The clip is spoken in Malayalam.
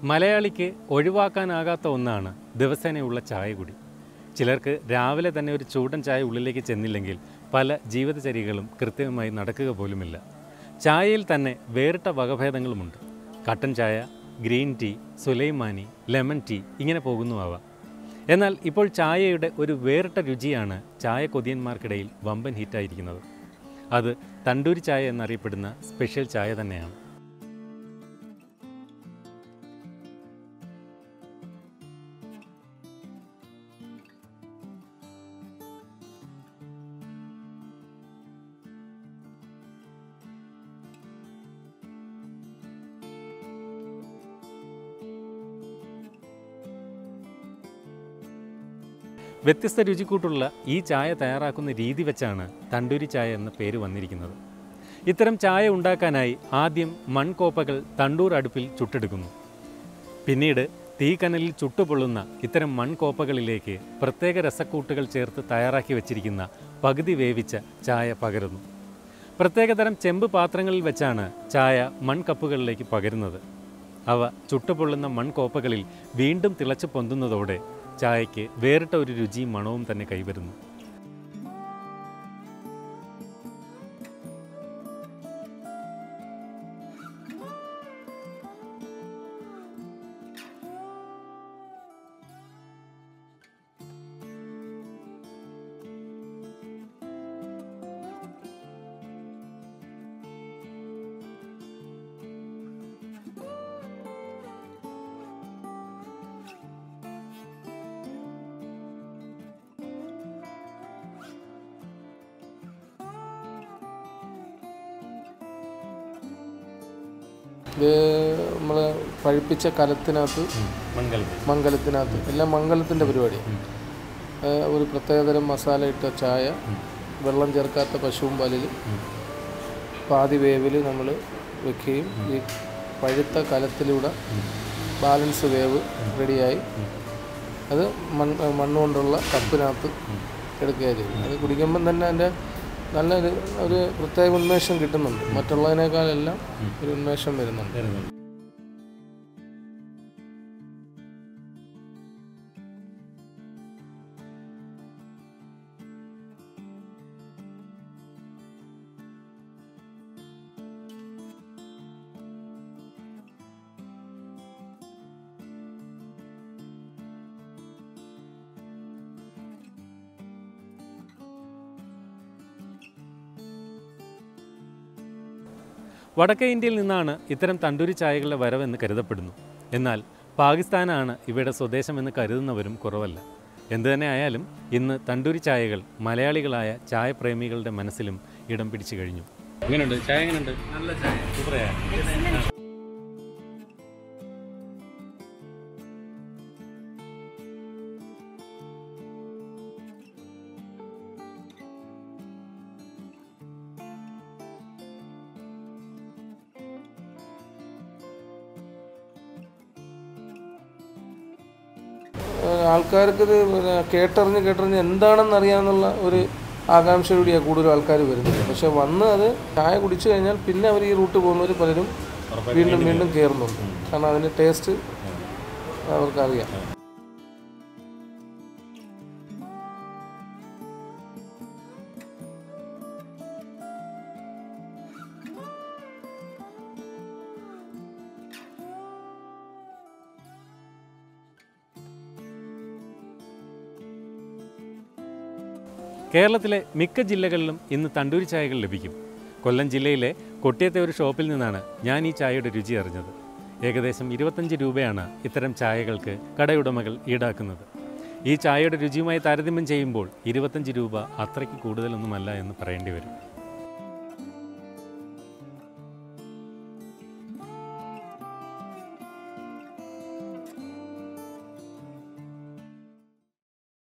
മലയാളിക്ക് ഒഴിവാക്കാനാകാത്ത ഒന്നാണ് ദിവസേനയുള്ള ചായ കുടി. ചിലർക്ക് രാവിലെ തന്നെ ഒരു ചൂടൻ ചായ ഉള്ളിലേക്ക് ചെന്നില്ലെങ്കിൽ പല ജീവിതചര്യകളും കൃത്യമായി നടക്കുക പോലുമില്ല. ചായയിൽ തന്നെ വേറിട്ട വകഭേദങ്ങളുമുണ്ട്. കട്ടൻ ചായ, green tea, sulaimani, lemon tea ഇങ്ങനെ പോകുന്നുവാവ. എന്നാൽ ഇപ്പോൾ ചായയുടെ ഒരു വേറിട്ട രുചിയാണ് ചായ കൊതിയന്മാർക്കിടയിൽ വമ്പൻ ഹിറ്റായിരിക്കുന്നത്. അത് തണ്ടൂരി ചായ എന്നറിയപ്പെടുന്ന സ്പെഷ്യൽ ചായ തന്നെയാണ്. വ്യത്യസ്ത രുചിക്കൂട്ടുള്ള ഈ ചായ തയ്യാറാക്കുന്ന രീതി വെച്ചാണ് തണ്ടൂരി ചായ എന്ന പേര് വന്നിരിക്കുന്നത്. ഇത്തരം ചായ ഉണ്ടാക്കാനായി ആദ്യം മൺകോപ്പകൾ തണ്ടൂർ അടുപ്പിൽ ചുട്ടെടുക്കുന്നു. പിന്നീട് തീക്കനലിൽ ചുട്ടുപൊള്ളുന്ന ഇത്തരം മൺകോപ്പകളിലേക്ക് പ്രത്യേക രസക്കൂട്ടുകൾ ചേർത്ത് തയ്യാറാക്കി വച്ചിരിക്കുന്ന പകുതി വേവിച്ച ചായ പകരുന്നു. പ്രത്യേകതരം ചെമ്പ് പാത്രങ്ങളിൽ വെച്ചാണ് ചായ മൺകപ്പുകളിലേക്ക് പകരുന്നത്. അവ ചുട്ടുപൊള്ളുന്ന മൺകോപ്പകളിൽ വീണ്ടും തിളച്ച് പൊന്തുന്നതോടെ ചായയ്ക്ക് വേറിട്ട ഒരു രുചിയും മണവും തന്നെ കൈവരുന്നു. ഇത് നമ്മൾ പഴുപ്പിച്ച കലത്തിനകത്ത് മംഗലത്തിനകത്ത് എല്ലാം മംഗലത്തിൻ്റെ പരിപാടിയാണ്. ഒരു പ്രത്യേകതരം മസാല ഇട്ട ചായ, വെള്ളം ചേർക്കാത്ത പശുവും പാലിൽ പാതി വേവിൽ നമ്മൾ വെക്കുകയും ഈ പഴുത്ത കലത്തിലൂടെ ബാലൻസ് വേവ് റെഡിയായി അത് മണ്ണുകൊണ്ടുള്ള കപ്പിനകത്ത് എടുക്കുകയാണ് ചെയ്യും. അത് കുടിക്കുമ്പം തന്നെ അതിൻ്റെ നല്ലൊരു ഒരു പ്രത്യേക ഉന്മേഷം കിട്ടുന്നുണ്ട്. മറ്റുള്ളതിനേക്കാളെല്ലാം ഒരു ഉന്മേഷം വരുന്നുണ്ട്. വടക്കേ ഇന്ത്യയിൽ നിന്നാണ് ഇത്തരം തണ്ടൂരി ചായകളുടെ വരവെന്ന് കരുതപ്പെടുന്നു. എന്നാൽ പാകിസ്ഥാനാണ് ഇവയുടെ സ്വദേശമെന്ന് കരുതുന്നവരും കുറവല്ല. എന്തുതന്നെ ആയാലും ഇന്ന് തണ്ടൂരി ചായകൾ മലയാളികളായ ചായപ്രേമികളുടെ മനസ്സിലും ഇടം പിടിച്ചു കഴിഞ്ഞു. എങ്ങനെയുണ്ട് ചായ? എങ്ങനെയുണ്ട്? നല്ല ചായ, സൂപ്പറായ. ആൾക്കാർക്ക് ഇത് കേട്ടറിഞ്ഞ് എന്താണെന്ന് അറിയാമെന്നുള്ള ഒരു ആകാംക്ഷയോടെയാണ് കൂടുതലും ആൾക്കാർ വരുന്നത്. പക്ഷെ വന്ന് അത് ചായ കുടിച്ചു കഴിഞ്ഞാൽ പിന്നെ അവർ ഈ റൂട്ട് പോകുന്നവർ പലരും വീണ്ടും കയറുന്നുണ്ട്. കാരണം അതിൻ്റെ ടേസ്റ്റ് അവർക്കറിയാം. കേരളത്തിലെ മിക്ക ജില്ലകളിലും ഇന്ന് തണ്ടൂരി ചായകൾ ലഭിക്കും. കൊല്ലം ജില്ലയിലെ കൊട്ടിയത്തെ ഒരു ഷോപ്പിൽ നിന്നാണ് ഞാൻ ഈ ചായയുടെ രുചി അറിഞ്ഞത്. ഏകദേശം 25 രൂപയാണ് ഇത്തരം ചായകൾക്ക് കടയുടമകൾ ഈടാക്കുന്നത്. ഈ ചായയുടെ രുചിയുമായി താരതമ്യം ചെയ്യുമ്പോൾ 25 രൂപ അത്രയ്ക്ക് കൂടുതലൊന്നുമല്ല എന്ന് പറയേണ്ടി വരും.